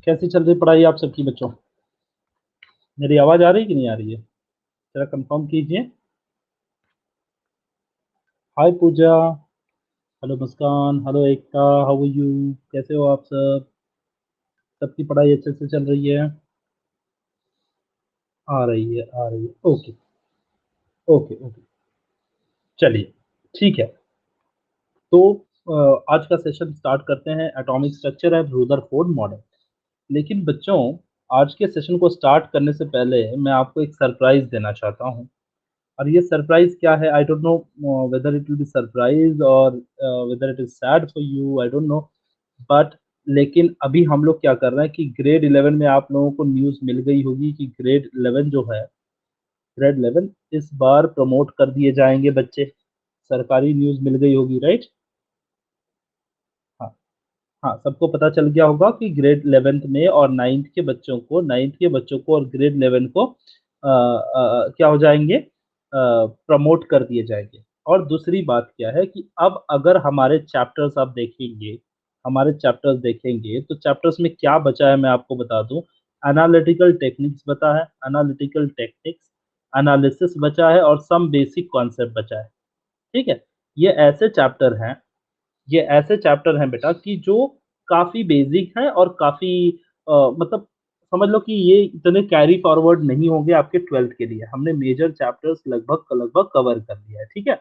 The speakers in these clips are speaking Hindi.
कैसी चल रही पढ़ाई आप सबकी बच्चों? मेरी आवाज़ आ रही है कि नहीं आ रही है? ज़रा कंफर्म कीजिए। Hi Pooja, hello Muskan, hello Ekta, how are you? कैसे हो आप सब? सबकी पढ़ाई अच्छे से चल रही है? आ रही है, आ रही है। Okay, okay, okay. चलिए, ठीक है। तो आज का सेशन स्टार्ट करते हैं atomic structure and Rutherford model. लेकिन बच्चों, आज के सेशन को स्टार्ट करने से पहले मैं आपको एक सरप्राइज़ देना चाहता हूँ। और ये सरप्राइज़ क्या है, I don't know whether it will be surprise और whether it is sad for you, I don't know. But लेकिन अभी हम लोग क्या कर रहे हैं कि ग्रेड 11 में आप लोगों को न्यूज़ मिल गई होगी कि ग्रेड 11 इस बार प्रमोट कर दिए जाएँगे बच्चे। सरकारी न्यूज़ मिल गई होगी, राइट? हाँ, हाँ, सबको पता चल गया होगा कि ग्रेड 11th में और 9th के बच्चों को और ग्रेड 11 को क्या हो जाएँगे, प्रमोट कर दिए जाएँगे। और दूसरी बात क्या है कि अब अगर हमारे चैप्टर्स देखेंगे तो चैप्टर्स में क्या बचा है मैं आपको बता दूँ। एनालिटिकल टेक्निक्स, एनालिसिस बचा है और सम बेसिक कॉन्सेप्ट बचा है, ठीक है? ये ऐसे चैप्टर हैं ये ऐसे चैप्टर हैं बेटा कि जो काफ़ी बेसिक हैं और काफ़ी मतलब समझ लो कि ये इतने कैरी फॉरवर्ड नहीं होंगे आपके 12th के लिए। हमने मेजर चैप्टर्स लगभग कवर कर लिया है, ठीक है?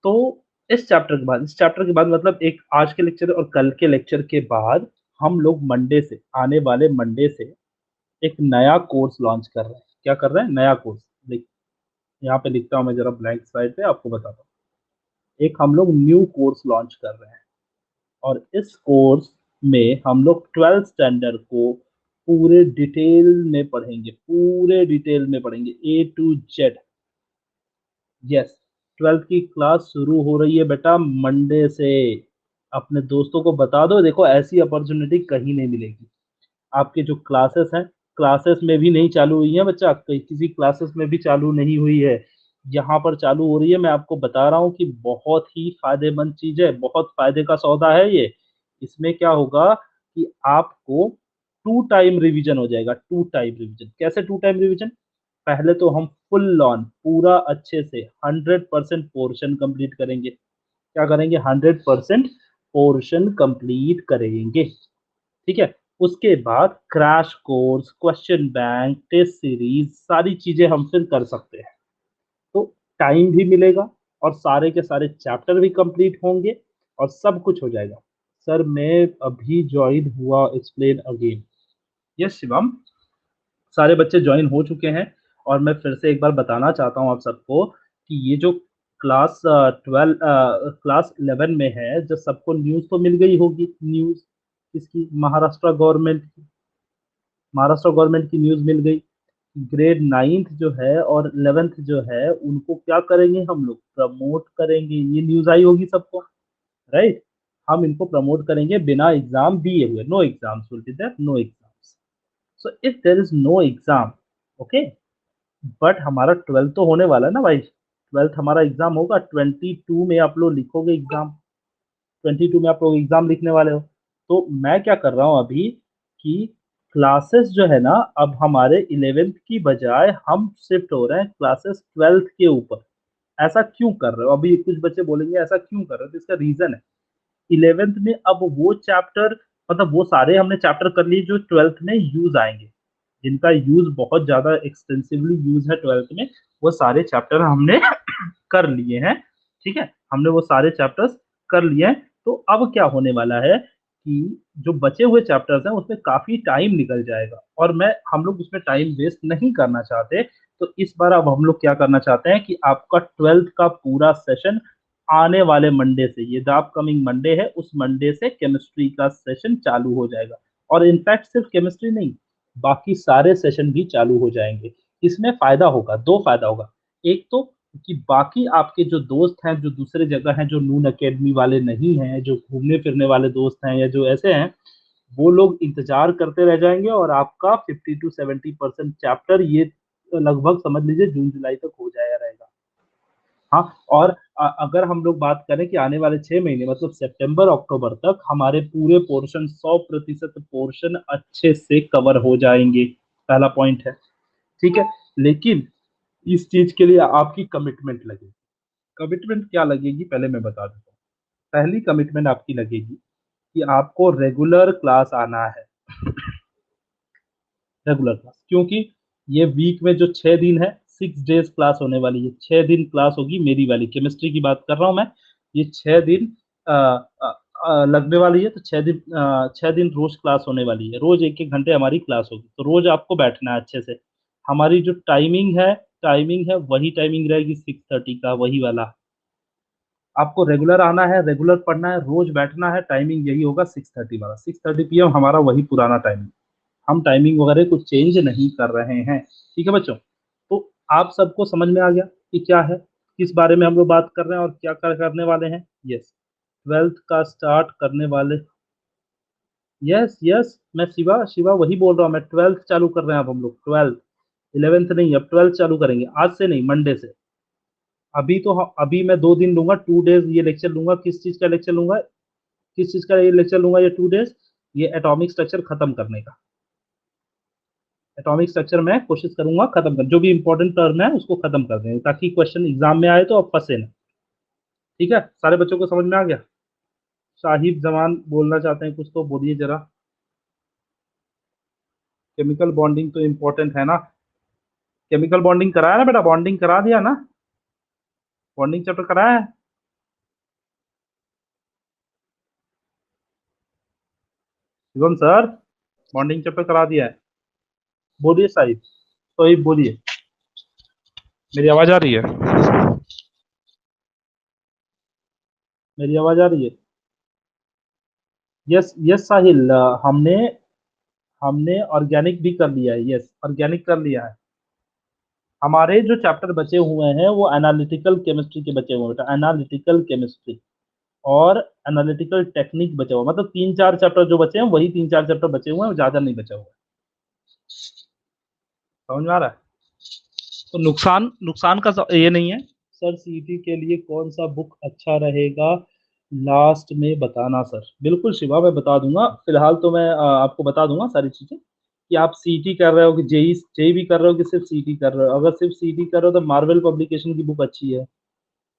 तो इस चैप्टर के बाद मतलब एक आज के लेक्चर और कल के लेक्चर के बाद हम लोग आने वाले मंडे से एक नया कोर्स लॉन्च कर रहे हैं। क्या कर रहे हैं? नया कोर्स। लिख यहाँ पे लिखता हूँ मैं ज़रा ब्लैंक स्लाइड पे आपको बताता हूँ। एक हम लोग न्यू कोर्स लॉन्च कर रहे हैं। और इस कोर्स में हम लोग 12th स्टैंडर्ड को पूरे डिटेल में पढ़ेंगे ए टू जेड। यस, 12th की क्लास शुरू हो रही है बेटा मंडे से। अपने दोस्तों को बता दो, देखो ऐसी अपॉर्चुनिटी कहीं नहीं मिलेगी। आपके जो क्लासेस हैं, क्लासेस में भी नहीं चालू हुई है बच्चा, किसी क्लासेस में भी चालू नहीं हुई है। यहाँ पर चालू हो रही है, मैं आपको बता रहा हूँ कि बहुत ही फ़ायदेमंद चीज़ है, बहुत फ़ायदे का सौदा है ये। इसमें क्या होगा कि आपको 2 टाइम रिवीजन हो जाएगा, 2 टाइम रिवीजन। कैसे 2 टाइम रिवीजन? पहले तो हम फुल ऑन पूरा अच्छे से 100% पोर्शन कंप्लीट करेंगे। क्या करेंगे? 100% पोर्शन कंप्लीट करेंगे। ठीक है? उसके बाद crash course, question bank, test series सारी चीज़ें हम फिर कर सकते हैं। तो टाइम भी मिलेगा और सारे के सारे चैप्टर भी कंप्लीट होंगे और सब कुछ हो जाएगा। सर मैं अभी जॉइन हुआ, एक्सप्लेन अगेन। यस शिवम, सारे बच्चे जॉइन हो चुके हैं और मैं फिर से एक बार बताना चाहता हूँ आप सबको कि ये जो क्लास 11 में है, जो सबको न्यूज़ तो मिल गई होगी, न्यूज़ किसकी? महाराष्ट्र गवर्नमेंट की न्यूज़ मिल गई। ग्रेड 9th जो है और 11th जो है उनको क्या करेंगे हम लोग? प्रमोट करेंगे। ये न्यूज़ आई होगी सबको, राइट? हम इनको प्रमोट करेंगे बिना एग्ज़ाम दिए हुए। No exams will be there, no exams. So if there is no exam, okay, but हमारा 12th तो होने वाला है ना भाई। 12th हमारा एग्ज़ाम होगा 22 में, आप लोग लिखोगे एग्ज़ाम। 22 में आप लोग एग्ज़ाम लिखने वाले हो। तो मैं क्या कर रहा हूँ अभी कि क्लासेस जो है ना, अब हमारे 11th की बजाय हम शिफ्ट हो रहे हैं क्लासेस 12th के ऊपर। ऐसा क्यों कर रहे हो? अभी कुछ बच्चे बोलेंगे ऐसा क्यों कर रहे हो? तो इसका रीज़न है। 11th में अब वो चैप्टर, मतलब वो सारे हमने चैप्टर कर लिए जो 12th में यूज़ आएँगे। जिनका यूज़ बहुत ज़्यादा एक्सटेंसिवली यूज़ है 12th में, वो सारे चैप्टर हमने कर लिए हैं, ठीक है? हमने वो सारे चैप्टर्स कर लिए हैं। तो अब क्या होने वाला है कि जो बचे हुए चैप्टर्स हैं उसमें काफ़ी टाइम निकल जाएगा और हम लोग उसमें टाइम वेस्ट नहीं करना चाहते। तो इस बार अब हम लोग क्या करना चाहते हैं कि आपका 12th का पूरा सेशन आने वाले मंडे से, ये द अपकमिंग मंडे है, उस मंडे से केमिस्ट्री का सेशन चालू हो जाएगा। और इनफैक्ट सिर्फ केमिस्ट्री नहीं, बाकी सारे सेशन भी चालू हो जाएँगे। इसमें फ़ायदा होगा, 2 फ़ायदा होगा। एक तो कि बाकी आपके जो दोस्त हैं, जो दूसरे जगह हैं, जो नून अकेडमी वाले नहीं हैं, जो घूमने-फिरने वाले दोस्त हैं या जो ऐसे हैं, वो लोग इंतज़ार करते रह जाएँगे और आपका 50 टू 70% चैप्टर ये लगभग समझ लीजिए जून-जुलाई तक हो जाया रहेगा। हाँ, और अगर हम लोग बात करें कि आने वाले 6 महीने मतलब सितंबर अक्टूबर तक हमारे पूरे पोर्शन 100% पोर्शन अच्छे से कवर हो जाएंगे, पहला पॉइंट है। ठीक है, लेकिन इस चीज के लिए आपकी कमिटमेंट लगेगी। कमिटमेंट क्या लगेगी पहले मैं बता देता हूँ। पहली कमिटमेंट आपकी लगेगी कि आपको रेगुलर क्लास आना है। रेगुलर क्लास, क्योंकि ये वीक में जो 6 दिन है, 6 डेज क्लास होने वाली है। 6 दिन क्लास होगी, मेरी वाली केमिस्ट्री की बात कर रहा हूँ मैं। ये 6 दिन लगने वाली है, तो 6 दिन 6 दिन रोज क्लास होने वाली है। रोज 1-1 घंटे हमारी क्लास होगी, तो रोज आपको बैठना है अच्छे से। हमारी जो टाइमिंग है वही टाइमिंग रहेगी, 6:30 का वही वाला। आपको रेगुलर आना है, रेगुलर पढ़ना है, रोज बैठना है। टाइमिंग यही होगा 6:30 वाला, 6:30 PM हमारा वही पुराना टाइमिंग। हम टाइमिंग वगैरह कुछ चेंज नहीं कर रहे हैं। ठीक है बच्चों, तो आप सबको समझ में आ गया कि क्या है, किस बारे में हम लोग बात कर रहे हैं और क्या करने वाले हैं। यस, ट्वेल्थ का स्टार्ट करने वाले। यस यस, मैं शिवा शिवा वही बोल रहा हूँ। मैं ट्वेल्थ चालू कर रहे हैं अब हम लोग, ट्वेल्थ। 11th नहीं, अब ट्वेल्थ चालू करेंगे, आज से नहीं, मंडे से। अभी मैं 2 दिन लूंगा, 2 डेज ये लेक्चर लूंगा। किस चीज का लेक्चर लूंगा? किस चीज का ये लेक्चर लूंगा ये 2 डेज? ये एटॉमिक स्ट्रक्चर खत्म करने का। एटॉमिक स्ट्रक्चर मैं कोशिश करूंगा खत्म कर, जो भी इंपॉर्टेंट टर्म है उसको खत्म कर दें, ताकि क्वेश्चन एग्जाम में आए तो अब फंसे ना। ठीक है, सारे बच्चों को समझ में आ गया? साहिब जमान बोलना चाहते हैं कुछ, तो बोलिए जरा। केमिकल बॉन्डिंग तो इम्पोर्टेंट है ना? केमिकल बॉन्डिंग कराया ना बेटा? बॉन्डिंग करा दिया ना? बॉन्डिंग चैप्टर कराया है? शिवम सर, बॉन्डिंग चैप्टर करा दिया है? बोलिए साहिब, साहिब बोलिए। मेरी आवाज आ रही है? मेरी आवाज आ रही है? यस यस साहिल, हमने हमने ऑर्गेनिक भी कर लिया है। यस, ऑर्गेनिक कर लिया है। हमारे जो चैप्टर बचे हुए हैं वो एनालिटिकल केमिस्ट्री के बचे हुए हैं बेटा, एनालिटिकल केमिस्ट्री और एनालिटिकल टेक्निक बचा हुआ। मतलब 3-4 चैप्टर जो बचे हैं, वही 3-4 चैप्टर बचे हुए हैं, ज्यादा नहीं बचा हुआ है। समझ में आ रहा है? तो नुकसान नुकसान का ये नहीं है। सर सीईटी के लिए कौन सा बुक अच्छा रहेगा, लास्ट में बताना सर। बिल्कुल शिवा, मैं बता दूंगा। फिलहाल तो मैं आपको बता दूंगा सारी चीजें, कि आप सीईटी कर रहे हो कि जेई जेई भी कर रहे हो कि सिर्फ सीईटी कर रहे हो। अगर सिर्फ सीईटी कर रहे हो तो मार्वल पब्लिकेशन की बुक अच्छी है।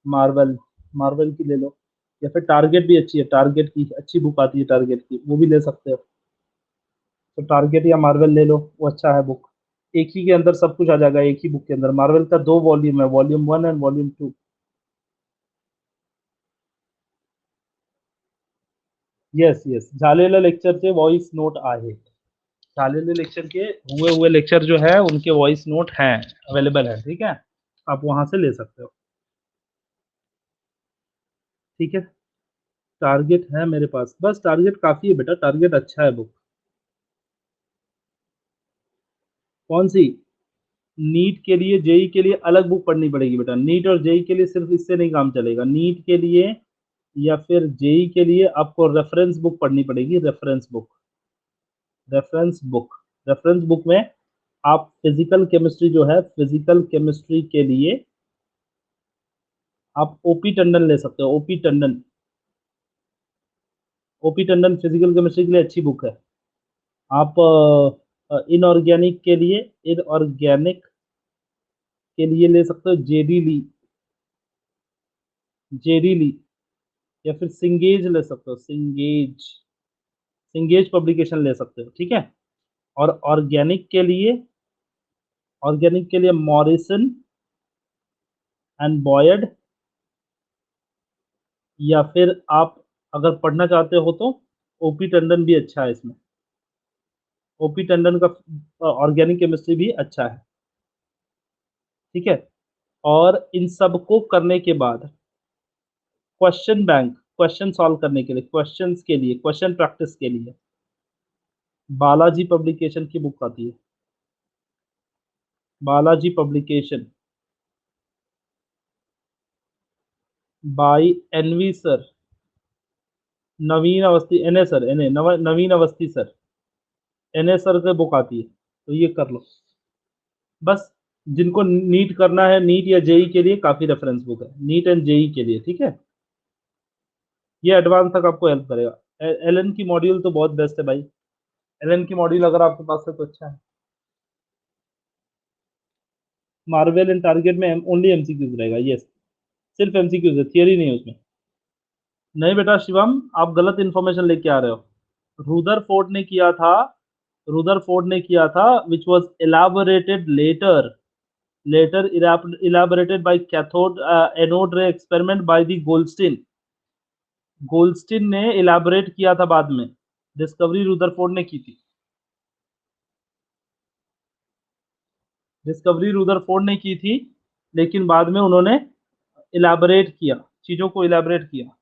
मार्वल, मार्वल की ले लो। या फिर टारगेट भी अच्छी है, टारगेट की अच्छी बुक आती है, टारगेट की वो भी ले सकते हो। तो टारगेट या मार्वल ले लो, वो अच्छा है बुक। एक ही के अंदर सब कुछ आ जाएगा, एक ही बुक के अंदर। मार्वल का 2 वॉल्यूम है, volume 1 and volume 2। Yes yes, झालेला लेक्चर के वॉइस नोट आहे। झालेले लेक्चर के हुए हुए लेक्चर जो है उनके वॉइस नोट हैं, अवेलेबल है। ठीक है, आप वहां से ले सकते हो। ठीक है, टारगेट है मेरे पास, बस टारगेट काफी है बेटा, टारगेट अच्छा है बुक। कौन सी? नीट के लिए, जेई के लिए अलग बुक पढ़नी पड़ेगी बेटा। नीट और जेई के लिए सिर्फ इससे नहीं काम चलेगा। नीट के लिए या फिर जेई के लिए आपको रेफरेंस बुक पढ़नी पड़ेगी, reference book. Reference book, reference book में आप फिजिकल केमिस्ट्री जो है, फिजिकल केमिस्ट्री के लिए आप ओपी टंडन ले सकते हो। OP Tandon, OP Tandon physical chemistry के लिए अच्छी बुक है। आप इनऑर्गेनिक के लिए, इनऑर्गेनिक के लिए ले सकते हो जेडी ली, जेडी ली। या फिर सिंगेज ले सकते हो, सिंगेज, सिंगेज पब्लिकेशन ले सकते हो। ठीक है, और ऑर्गेनिक के लिए मॉरिसन एंड बॉयड। या फिर आप अगर पढ़ना चाहते हो तो ओपी टंडन भी अच्छा है इसमें। ओपी टंडन का ऑर्गेनिक केमिस्ट्री भी अच्छा है। ठीक है, और इन सब को करने के बाद क्वेश्चन बैंक, क्वेश्चन सॉल्व करने के लिए, क्वेश्चंस के लिए, क्वेश्चन प्रैक्टिस के लिए बालाजी पब्लिकेशन की बुक आती है। Balaji publication by NV sir, Naveen Awasthi, NA sir, NA Naveen Awasthi sir, NA sir से बुक आती है, तो ये कर लो बस। जिनको नीट करना है, नीट या जेई के लिए काफी रेफरेंस बुक है, नीट एंड जेई के लिए, ठीक है। ये एडवांस तक आपको हेल्प करेगा। एलन की मॉड्यूल तो बहुत बेस्ट है भाई। एलन की मॉड्यूल अगर आपके पास है तो अच्छा है। मार्वल एंड टारगेट में ओनली एमसीक्यूज रहेगा, यस। सिर्फ एमसीक्यूज है, थियरी नहीं है उसमें। नहीं बेटा शिवम, आप गलत इन्फॉर्मेशन लेके आ रहे हो। रुदरफोर्ड ने किया था, रुदरफोर्ड ने किया था, which was elaborated later, elaborated by cathode anode ray experiment by the Goldstein. Goldstein ने इलाबोरेट किया था बाद में, डिस्कवरी रुदरफोर्ड ने की थी। डिस्कवरी रुदरफोर्ड ने की थी, लेकिन बाद में उन्होंने इलाबोरेट किया, चीजों को इलाबोरेट किया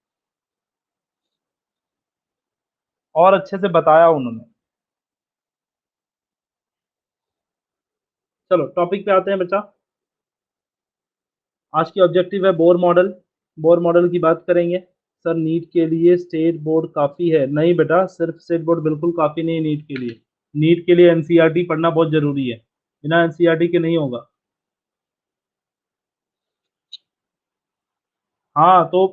और अच्छे से बताया उन्होंने। चलो टॉपिक पे आते हैं बच्चा। आज की ऑब्जेक्टिव है बोर मॉडल। बोर मॉडल की बात करेंगे। सर नीट के लिए स्टेट बोर्ड काफी है? नहीं बेटा, सिर्फ स्टेट बोर्ड बिल्कुल काफी नहीं है नीट के लिए। नीट के लिए एनसीईआरटी पढ़ना बहुत जरूरी है, बिना एनसीईआरटी के नहीं होगा। हाँ तो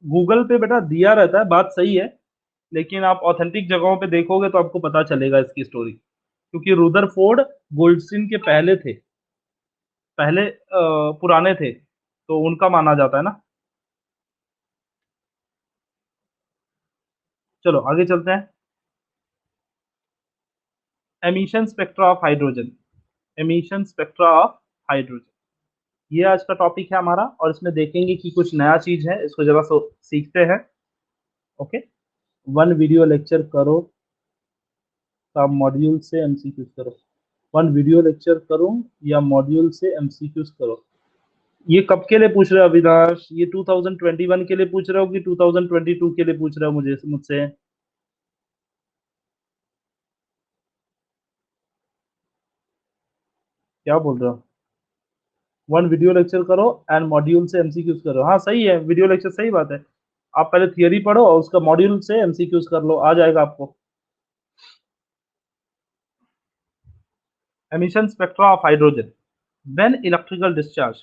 गूगल पे बेटा दिया रहता है, बात सही है, लेकिन आप ऑथेंटिक जगहों पे देखोगे तो आपको पता चलेगा इसकी स्टोरी। क्योंकि रुदरफोर्ड गोल्डस्टीन के पहले थे, पहले पुराने थे, तो उनका माना जाता है ना। चलो आगे चलते हैं। Emission spectra of hydrogen. Emission spectra of hydrogen, ये आज का टॉपिक है हमारा, और इसमें देखेंगे कि कुछ नया चीज है, इसको जरा सीखते हैं। ओके। वन वीडियो लेक्चर करो का मॉड्यूल से एमसीक्यूज करो। वन वीडियो लेक्चर करो या मॉड्यूल से एमसीक्यूज करो। ये कब के लिए पूछ रहे हो अविनाश? ये 2021 के लिए पूछ रहे हो कि 2022 के लिए पूछ रहे हो मुझे मुझसे? क्या बोल रहे हो? वन वीडियो लेक्चर करो एंड मॉड्यूल से एमसीक्यूज करो। हाँ सही है, वीडियो लेक्चर सही बात है। आप पहले थियरी पढ़ो और उसका मॉड्यूल से एमसीक्यूज कर लो, आ जाएगा आपको। Emission spectra of hydrogen when electrical discharge.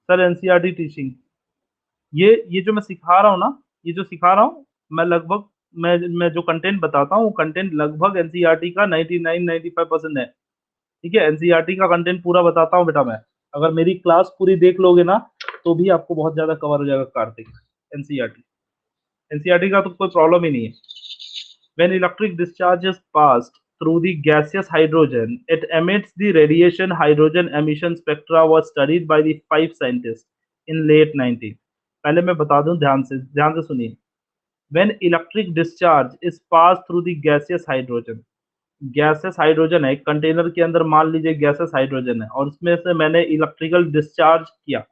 Sir NCERT teaching, ये जो मैं सिखा रहा हूँ ना, ये जो सिखा रहा हूँ मैं लगभग, मैं जो कंटेंट बताता हूँ वो कंटेंट लगभग एनसीईआरटी का 99-95% है। ठीक है, एनसीईआरटी का कंटेंट पूरा बताता हूँ बेटा मैं। अगर मेरी क्लास पूरी देख लोगे ना तो भी आपको बहुत ज्यादा कवर हो जाएगा कार्तिक। एनसीईआरटी, एनसीईआरटी का तो कोई प्रॉब्लम ही नहीं है। When electric discharge is passed through the gaseous hydrogen, it emits the radiation. Hydrogen emission spectra was studied by the five scientists in late 90s. पहले मैं बता दूं, ध्यान से सुनिए। When electric discharge is passed through the gaseous hydrogen, gases hydrogen है एक कंटेनर के अंदर, मान लीजिए गैसेस हाइड्रोजन है, और उसमें से मैंने इलेक्ट्रिकल डिस्चार्ज किया,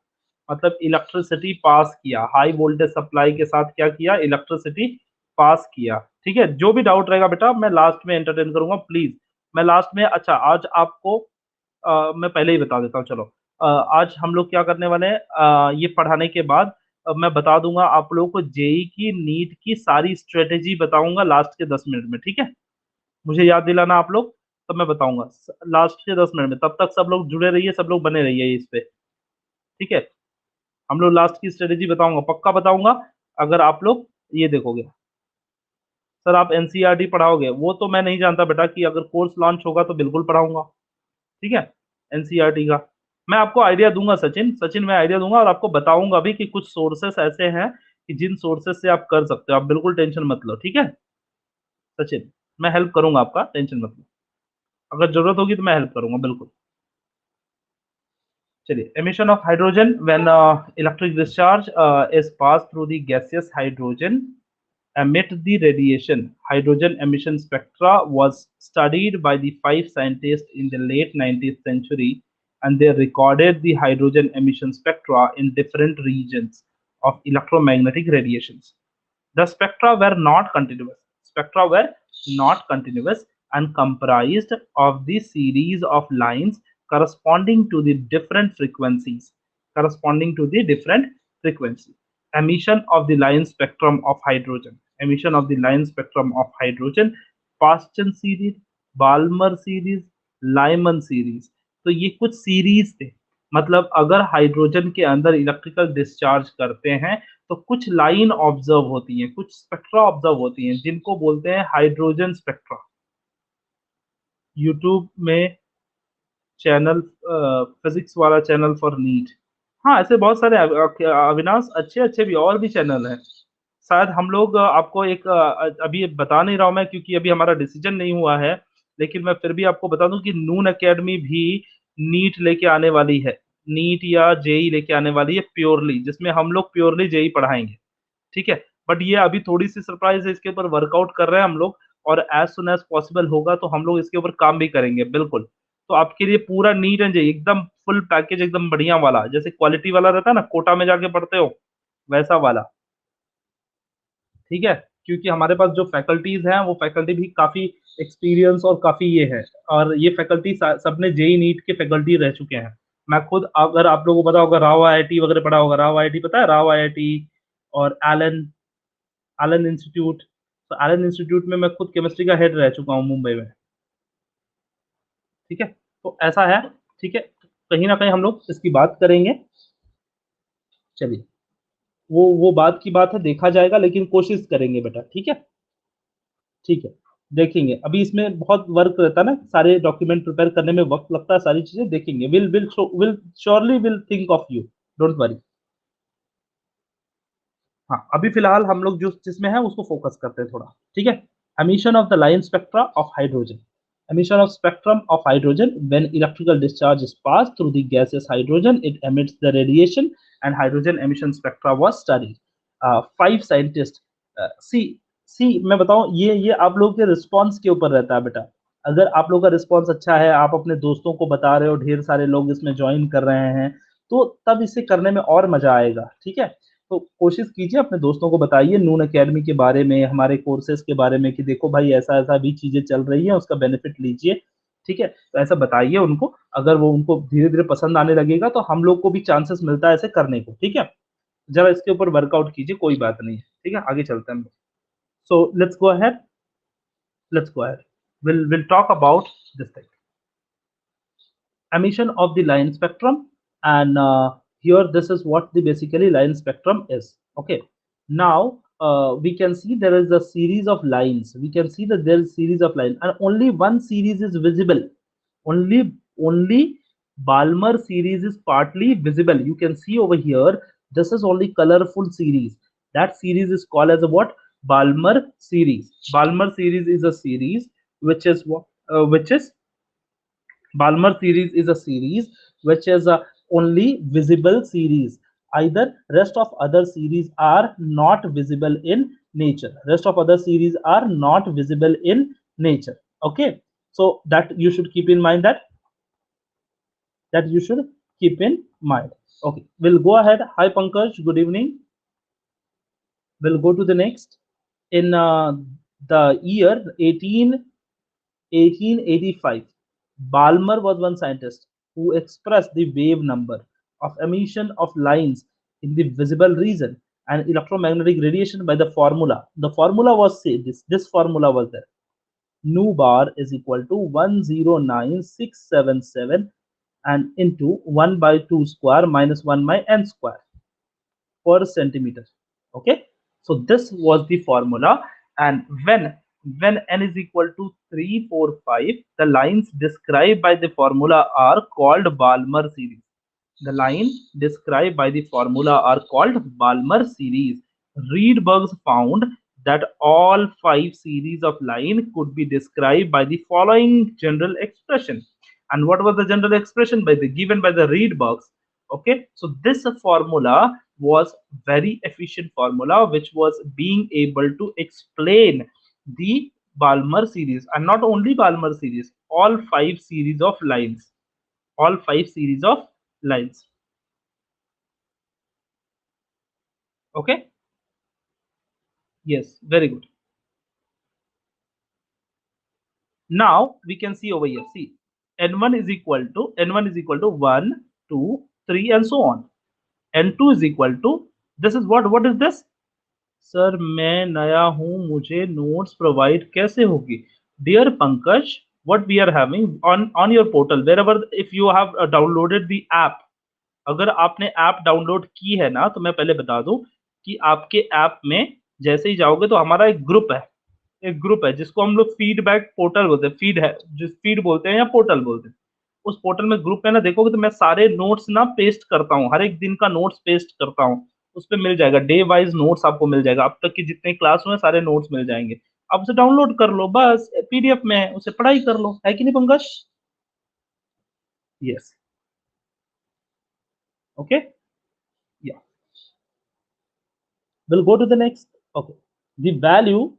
मतलब इलेक्ट्रिसिटी पास किया, हाई वोल्टेज सप्लाई के साथ क्या किया, इलेक्ट्रिसिटी पास किया। ठीक है, जो भी डाउट रहेगा बेटा मैं लास्ट में एंटरटेन करूंगा, प्लीज। मैं लास्ट में, अच्छा आज आपको मैं पहले ही बता देता हूँ, चलो आज हम लोग क्या करने वाले हैं, ये पढ़ाने के बाद मैं बता दूंगा आप लोगों को जेई की, नीट की सारी स्ट्रेटेजी बताऊंगा लास्ट के 10 मिनट में, ठीक है। मुझे याद दिलाना आप लोग, तब मैं बताऊंगा लास्ट के 10 मिनट में। तब तक सब लोग जुड़े रहिए, सब लोग बने रहिए इस पे, ठीक है। हम लोग लास्ट की स्ट्रेटेजी बताऊंगा, पक्का बताऊंगा, अगर आप लोग ये देखोगे। सर आप एनसीईआरटी पढ़ाओगे? वो तो मैं नहीं जानता बेटा, कि अगर कोर्स लॉन्च होगा तो बिल्कुल पढ़ाऊंगा, ठीक है। एनसीईआरटी का मैं आपको आइडिया दूंगा, सचिन सचिन मैं आइडिया दूंगा, और आपको बताऊंगा भी कि कुछ सोर्सेस ऐसे हैं कि जिन सोर्सेस से आप कर सकते हो, आप बिल्कुल टेंशन मत लो, ठीक है सचिन। मैं हेल्प करूंगा आपका, टेंशन मत लो, अगर जरूरत होगी तो मैं हेल्प करूंगा बिल्कुल। चलिए, emission of hydrogen when electric discharge is passed through the gaseous hydrogen emit the radiation. Hydrogen emission spectra was studied by the five scientists in the late 19th century, and they recorded the hydrogen emission spectra in different regions of electromagnetic radiations. The spectra were not continuous. Spectra were not continuous and comprised of the series of lines corresponding to the different frequencies. Corresponding to the different frequency. Emission of the line spectrum of hydrogen. Emission of the line spectrum of hydrogen. Paschen series. Balmer series, Lyman series. तो ये कुछ सीरीज थे। मतलब अगर हाइड्रोजन के अंदर इलेक्ट्रिकल डिस्चार्ज करते हैं तो कुछ लाइन ऑब्जर्व होती हैं, कुछ स्पेक्ट्रा ऑब्जर्व होती हैं, जिनको बोलते हैं हाइड्रोजन स्पेक्ट्रा। यूट्यूब में चैनल, फिजिक्स वाला चैनल फॉर नीट। हाँ, ऐसे बहुत सारे अविनाश, अच्छे अच्छे भी और भी चैनल हैं। शायद हम लोग आपको एक अभी बता नहीं रहा हूँ मैं, क्योंकि अभी हमारा डिसीजन नहीं हुआ है। लेकिन मैं फिर भी आपको बता दूं कि नून एकेडमी भी नीट लेके आने वाली है। नीट या जेई लेके आने वाली है प्योरली, जिसमें हम लोग प्योरली जेई पढ़ाएंगे। ठीक है। बट ये अभी थोड़ी सी सरप्राइज है, इसके ऊपर वर्कआउट कर रहे हैं हम लोग। और एज सुन एज पॉसिबल होगा तो हम लोग इसके ऊपर काम भी करेंगे, बिल्कुल। तो आपके लिए पूरा नीट एंड जेई एकदम फुल पैकेज, एकदम बढ़िया वाला, जैसे क्वालिटी वाला रहता है ना, कोटा में जाके पढ़ते हो, वैसा वाला। ठीक है। क्योंकि हमारे पास जो फैकल्टीज हैं वो फैकल्टी भी काफी एक्सपीरियंस और काफी ये है। और ये फैकल्टी सबने जेई नीट के फैकल्टी रह चुके हैं। मैं खुद, अगर आप लोगों को पता होगा, राव आईआईटी वगैरह पढ़ा होगा, राव आईआईटी पता है, राव आईआईटी और एलन, एलन इंस्टीट्यूट। तो एलन इंस्टीट्यूट में मैं खुद केमिस्ट्री का हेड रह चुका हूँ मुंबई में। ठीक है। तो ऐसा है। ठीक है। कहीं ना कहीं हम लोग इसकी बात करेंगे। चलिए, वो बात की बात है, देखा जाएगा, लेकिन कोशिश करेंगे बेटा। ठीक है। ठीक है। देखेंगे, अभी इसमें बहुत वर्क रहता है ना, सारे डॉक्यूमेंट प्रिपेयर करने में वक्त लगता है, सारी चीजें देखेंगे। Will surely will think of you, don't worry. हाँ, अभी फिलहाल हम लोग जो जिसमें है उसको फोकस करते हैं थोड़ा। ठीक है। Emission of the line spectra of hydrogen. Emission of spectrum of hydrogen: when electrical discharge is passed through the gaseous hydrogen, it emits the radiation, and hydrogen emission spectra was studied. Five scientists, सी सी मैं बताऊं, ये आप लोगों के रिस्पॉन्स के ऊपर रहता है बेटा। अगर आप लोगों का रिस्पॉन्स अच्छा है, आप अपने दोस्तों को बता रहे हो, ढेर सारे लोग इसमें ज्वाइन कर रहे हैं, तो तब इसे करने में और मजा आएगा। ठीक है। तो कोशिश कीजिए, अपने दोस्तों को बताइए नून एकेडमी के बारे में, हमारे कोर्सेज के बारे में, कि देखो भाई ऐसा ऐसा भी चीजें चल रही हैं, उसका बेनिफिट लीजिए। ठीक है। तो ऐसा बताइए उनको। अगर वो उनको धीरे धीरे पसंद आने लगेगा तो हम लोग को भी चांसेस मिलता है ऐसे करने को। ठीक है। जरा इसके ऊपर वर्कआउट कीजिए, कोई बात नहीं है। ठीक है, आगे चलते हैं। So let's go ahead, let's go ahead. Will talk about this thing, emission of the line spectrum. And here this is what the basically line spectrum is. Okay. Now we can see there is a series of lines. We can see that there is series of lines and only one series is visible. Only Balmer series is partly visible. You can see over here, this is only colorful series. That series is called as a what? Balmer series. Balmer series is a series which is what, which is Balmer series is a series which is a only visible series. Either rest of other series are not visible in nature. Rest of other series are not visible in nature. Okay. So that you should keep in mind, that you should keep in mind. Okay. We'll go ahead. Hi Pankaj. Good evening. We'll go to the next. In the year 1885, Balmer was one scientist who expressed the wave number of emission of lines in the visible region and electromagnetic radiation by the formula. The formula was, say this formula was there. Nu bar is equal to 109677 and into 1 by 2 square minus 1 by n square per centimeter. Okay. So this was the formula. And when n is equal to 345, the lines described by the formula are called Balmer series. The line described by the formula are called Balmer series. Rydberg found that all 5 series of line could be described by the following general expression. And what was the general expression by the given by the Rydbergs? Okay, so this formula was very efficient formula which was being able to explain the Balmer series, and not only Balmer series, all 5 series of lines, all 5 series of lines. Okay. Yes, very good. Now we can see over here, see, n1 is equal to 1, 2, 3 and so on. n2 is equal to, this is what is this? Sir मैं नया हूं, मुझे नोट्स प्रोवाइड कैसे होगी? Dear Pankaj, what we are having on your portal, wherever if you have downloaded the app, अगर आपने ऐप डाउनलोड की है ना, तो मैं पहले बता दूं कि आपके ऐप में जैसे ही जाओगे तो हमारा एक ग्रुप है जिसको हम लोग फीडबैक पोर्टल बोलते हैं, फीड है जिस फीड बोलते हैं या पोर्टल बोलते हैं। उस पोर्टल में ग्रुप है ना, देखोगे तो मैं सारे नोट्स ना पेस्ट करता हूँ, हर एक दिन का नोट्स पेस्ट करता हूँ। उस पे मिल जाएगा डे वाइज नोट्स, आपको मिल जाएगा, अब तक की जितने क्लास हुए सारे नोट्स मिल जाएंगे। आप उसे डाउनलोड कर लो, बस पीडीएफ में है, उसे पढ़ाई कर लो, है कि नहीं पंकज? यस, ओके, या we'll go to the next. Okay, the value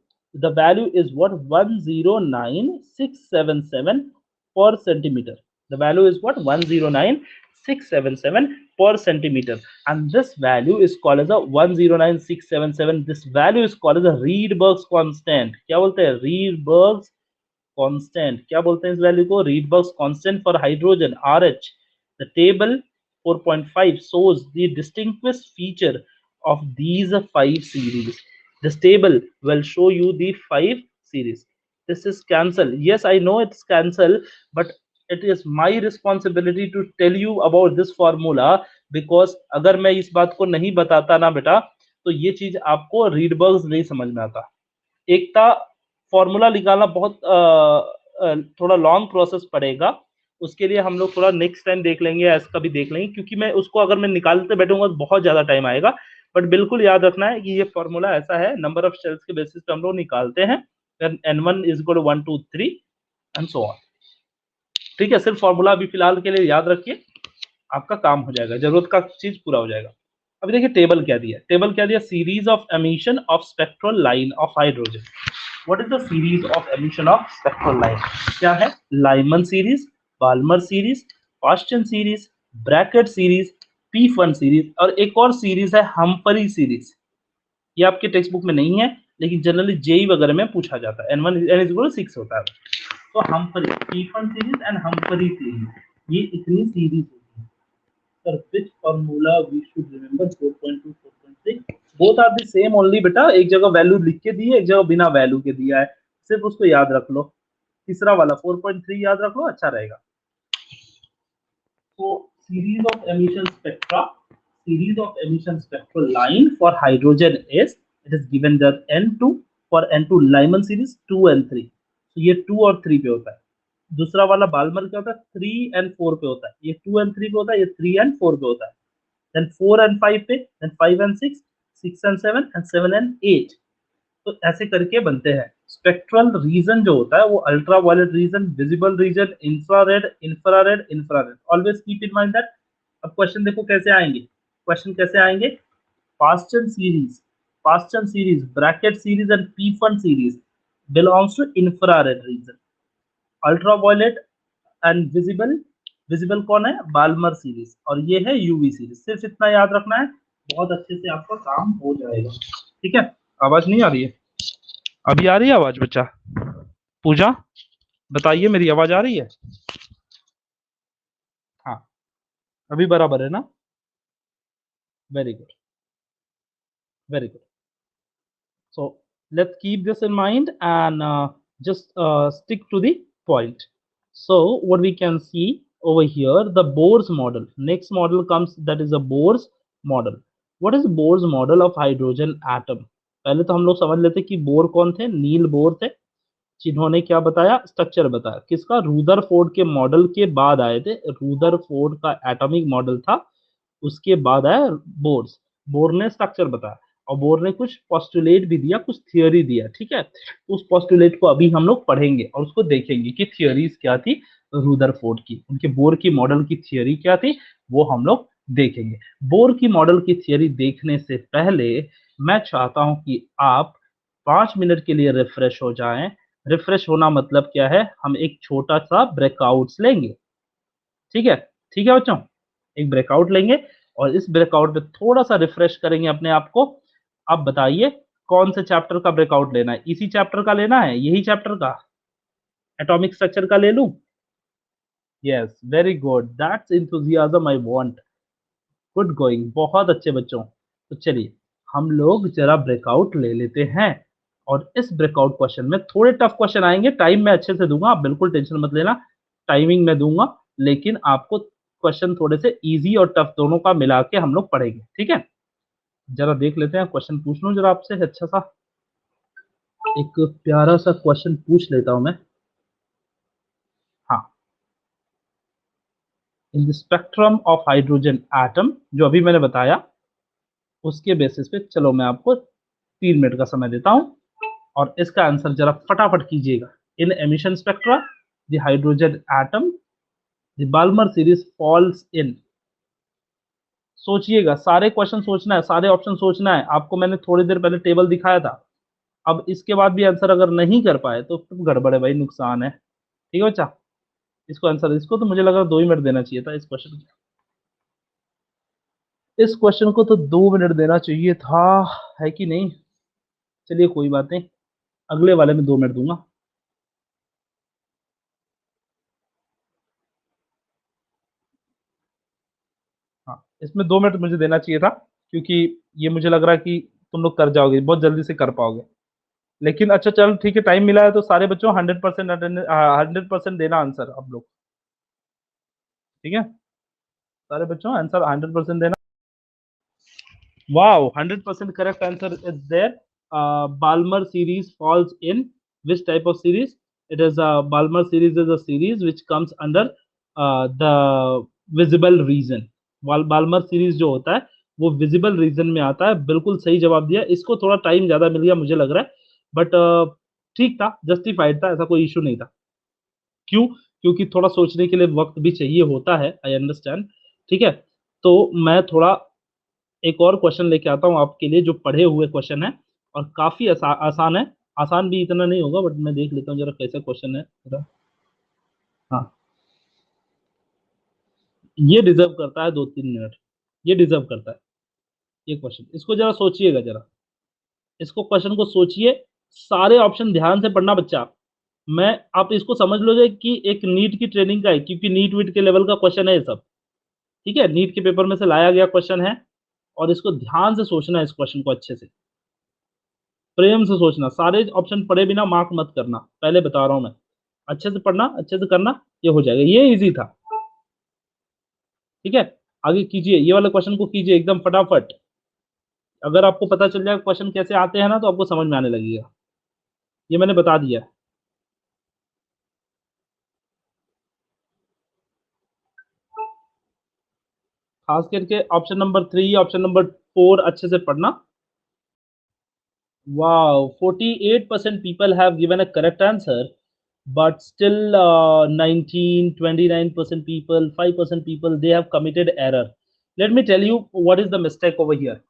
is what? 109677 per centimeter. The value is what? 109677 per centimeter, and this value is called as a 109677. This value is called as a Rydberg's constant. क्या बोलते हैं? Rydberg's constant. क्या बोलते हैं इस वैल्यू को? Rydberg's constant for hydrogen, RH. The table 4.5 shows the distinguished feature of these 5 series. This table will show you the 5 series. This is cancel. Yes, I know it's cancel, but it is my responsibility to tell you about this formula, because अगर मैं इस बात को नहीं बताता ना बेटा, तो ये चीज आपको रीडबर्ग्स नहीं समझ में आता। एकता फॉर्मूला निकालना बहुत थोड़ा लॉन्ग प्रोसेस पड़ेगा, उसके लिए हम लोग थोड़ा नेक्स्ट टाइम देख लेंगे, ऐसा भी देख लेंगे, क्योंकि मैं उसको अगर मैं निकालते बैठूंगा तो बहुत ज्यादा टाइम आएगा। बट बिल्कुल याद रखना है कि ये फॉर्मूला ऐसा है, नंबर ऑफ शेल्स के बेसिस पे हम लोग निकालते हैं, n1 is equal to 1 2 3 and so on. ठीक है, सिर्फ फॉर्मूला अभी फिलहाल के लिए याद रखिए, आपका काम हो जाएगा, जरूरत का चीज पूरा हो जाएगा। अभी देखिए टेबल क्या दिया, टेबल क्या दिया? Series of emission of spectral line of hydrogen. What is the series of emission of spectral line? क्या है? Lyman series, Balmer series, Paschen series, Brackett series, Pfund series, और एक और सीरीज है हम्परी सीरीज। ये आपके टेक्स्ट बुक में नहीं है, लेकिन जनरली जेई वगैरह में पूछा जाता है। n1 n is equal to 6 होता है। तो Humphreys, Pfund series and Humphreys series, ये इतनी सीरीज होती है। Sir which formula we should remember? 4.2 4.6 both are the same only बेटा, एक जगह वैल्यू लिख के दी है, एक जगह बिना वैल्यू के दिया है, सिर्फ उसको याद रख लो। तीसरा वाला 4.3 याद रख लो, अच्छा रहेगा। तो series of emission spectra, series of emission spectral line for hydrogen is, it is given that n2 for n2 Lyman series 2 and 3, तो ये 2 और 3 पे होता है। दूसरा वाला बाल्मर क्या होता है? 3 and 4 पे होता है, ये 2 and 3 पे होता है, ये 3 and 4 पे होता है। then 4 and 5 पे, then 5 and 6, 6 and 7 and 7 and 8। तो ऐसे करके बनते हैं। स्पेक्ट्रल रीजन जो होता है वो ultraviolet region, visible region, infrared, infrared, infrared. Always keep in mind that. अब क्वेश्चन देखो कैसे आएंगे, क्वेश्चन कैसे आएंगे? Paschen series, Brackett series and Pfund series belongs to infrared region. Ultraviolet and visible, visible कौन है? बाल्मर सीरीज, और ये है यूवी सीरीज। सिर्फ इतना याद रखना है, बहुत अच्छे से आपका काम हो जाएगा। ठीक है, आवाज नहीं आ रही है? अभी आ रही है आवाज बच्चा? पूजा बताइए, मेरी आवाज आ रही है? हाँ, अभी बराबर है ना? Very good, very good. So let's keep this in mind and just stick to the point. So what we can see over here, the Bohr's model. Next model comes, that is a Bohr's model. What is Bohr's model of hydrogen atom? पहले तो हम लोग समझ लेते कि बोर कौन थे? नील बोर थे, जिन्होंने क्या बताया? स्ट्रक्चर बताया। किसका? रूदरफोर्ड के मॉडल के बाद आए थे। रूदरफोर्ड का एटॉमिक मॉडल था, उसके बाद आया बोर्स। बोर ने स्ट्रक्चर बताया, और बोर ने कुछ पोस्टुलेट भी दिया, कुछ थियोरी दिया। ठीक है, उस पोस्टुलेट को अभी हम लोग पढ़ेंगे और उसको देखेंगे कि थियोरीज क्या थी रूदरफोर्ड की, उनके बोर की मॉडल की थियोरी क्या थी, वो हम लोग देखेंगे। बोर की मॉडल की थियोरी देखने से पहले मैं चाहता हूं कि आप 5 मिनट के लिए रिफ्रेश हो जाएं। रिफ्रेश होना मतलब क्या है? हम एक छोटा सा ब्रेकआउट्स लेंगे। ठीक है, ठीक है बच्चों, एक ब्रेकआउट लेंगे और इस ब्रेकआउट में थोड़ा सा रिफ्रेश करेंगे अपने आप को। अब बताइए कौन से चैप्टर का ब्रेकआउट लेना है? इसी चैप्टर का लेना है? यही चैप्टर का, एटॉमिक स्ट्रक्चर का ले लूं? Yes, very good, that's enthusiasm I want. Good going, बहुत अच्छे बच्चों। तो चलिए हम लोग जरा ब्रेकआउट ले लेते हैं। और इस ब्रेकआउट क्वेश्चन में थोड़े टफ क्वेश्चन आएंगे, टाइम मैं अच्छे से दूंगा, आप बिल्कुल टेंशन मत लेना, टाइमिंग मैं दूंगा, लेकिन आपको क्वेश्चन थोड़े से इजी और टफ दोनों का मिला के हम लोग पढ़ेंगे, ठीक है। जरा देख लेते हैं, क्वेश्चन पूछ लूं जरा आपसे अच्छा सा, एक प्यारा सा क्वेश्चन पूछ लेता हूं मैं। हाँ, in the spectrum of hydrogen atom, जो अभी मैंने बताया उसके बेसिस पे, चलो मैं आपको 3 मिनट का समय देता हूं और इसका आंसर जरा फटाफट कीजिएगा। In emission spectra the hydrogen atom the Balmer series falls in. सोचिएगा, सारे क्वेश्चन सोचना है, सारे ऑप्शन सोचना है। आपको मैंने थोड़ी देर पहले टेबल दिखाया था। अब इसके बाद भी आंसर अगर नहीं कर पाए तो फिर गड़बड़ है भाई, नुकसान है, ठीक है बच्चा। इसको आंसर, इसको तो मुझे लगा 2 ही मिनट देना चाहिए था इस क्वेश्चन को। इस क्वेश्चन को तो 2 मिनट देना चाहिए था, है कि नहीं। चलिए कोई बात नहीं, अगले वाले में 2 मिनट दूंगा। हाँ, इसमें 2 मिनट मुझे देना चाहिए था, क्योंकि ये मुझे लग रहा है कि तुम लोग कर जाओगे, बहुत जल्दी से कर पाओगे। लेकिन अच्छा चल ठीक है, टाइम मिला है तो सारे बच्चों 100% 100% देना आंसर आप लोग, ठीक है। सारे बच्चों आंसर 100% देना। Wow, 100% correct answer is there. Balmer series falls in which type of series? It is a Balmer series is a series which comes under the visible region. Balmer series जो होता है वो visible region में आता है। बिल्कुल सही जवाब दिया, इसको थोड़ा टाइम ज्यादा मिल गया मुझे लग रहा है, बट ठीक था, जस्टिफाइड था, ऐसा कोई इशू नहीं था। क्यों? क्योंकि थोड़ा सोचने के लिए वक्त भी चाहिए होता है, आई अंडरस्टैंड, ठीक है। तो मैं थोड़ा एक और क्वेश्चन लेके आता हूँ आपके लिए, जो पढ़े हुए क्वेश्चन है और काफी आसान है। आसान भी इतना नहीं होगा, बट मैं देख लेता हूँ जरा कैसा क्वेश्चन है जरा। हाँ, ये डिजर्व करता है 2-3 मिनट, ये डिजर्व करता है ये क्वेश्चन। इसको जरा सोचिएगा, जरा इसको क्वेश्चन को सोचिए, सारे ऑप्शन ध्यान से पढ़ना बच्चा। मैं, आप इसको समझ लो कि एक नीट की ट्रेनिंग का है, क्योंकि नीट वीट के लेवल का क्वेश्चन है ये सब, ठीक है। नीट के पेपर में से लाया गया क्वेश्चन है, और इसको ध्यान से सोचना है, इस क्वेश्चन को अच्छे से प्रेम से सोचना, सारे ऑप्शन पढ़े बिना मार्क मत करना, पहले बता रहा हूं मैं। अच्छे से पढ़ना, अच्छे से करना, ये हो जाएगा, ये इजी था, ठीक है। आगे कीजिए, ये वाले क्वेश्चन को कीजिए एकदम फटाफट। अगर आपको पता चल जाए क्वेश्चन कैसे आते हैं ना, तो आपको समझ में आने लगेगा, ये मैंने बता दिया। खास करके ऑप्शन नंबर 3, ऑप्शन नंबर 4 अच्छे से पढ़ना। Wow, 48% people have given a correct answer, but still 19, 29% people, 5% people, they have committed error. Let me tell you what is the mistake over here.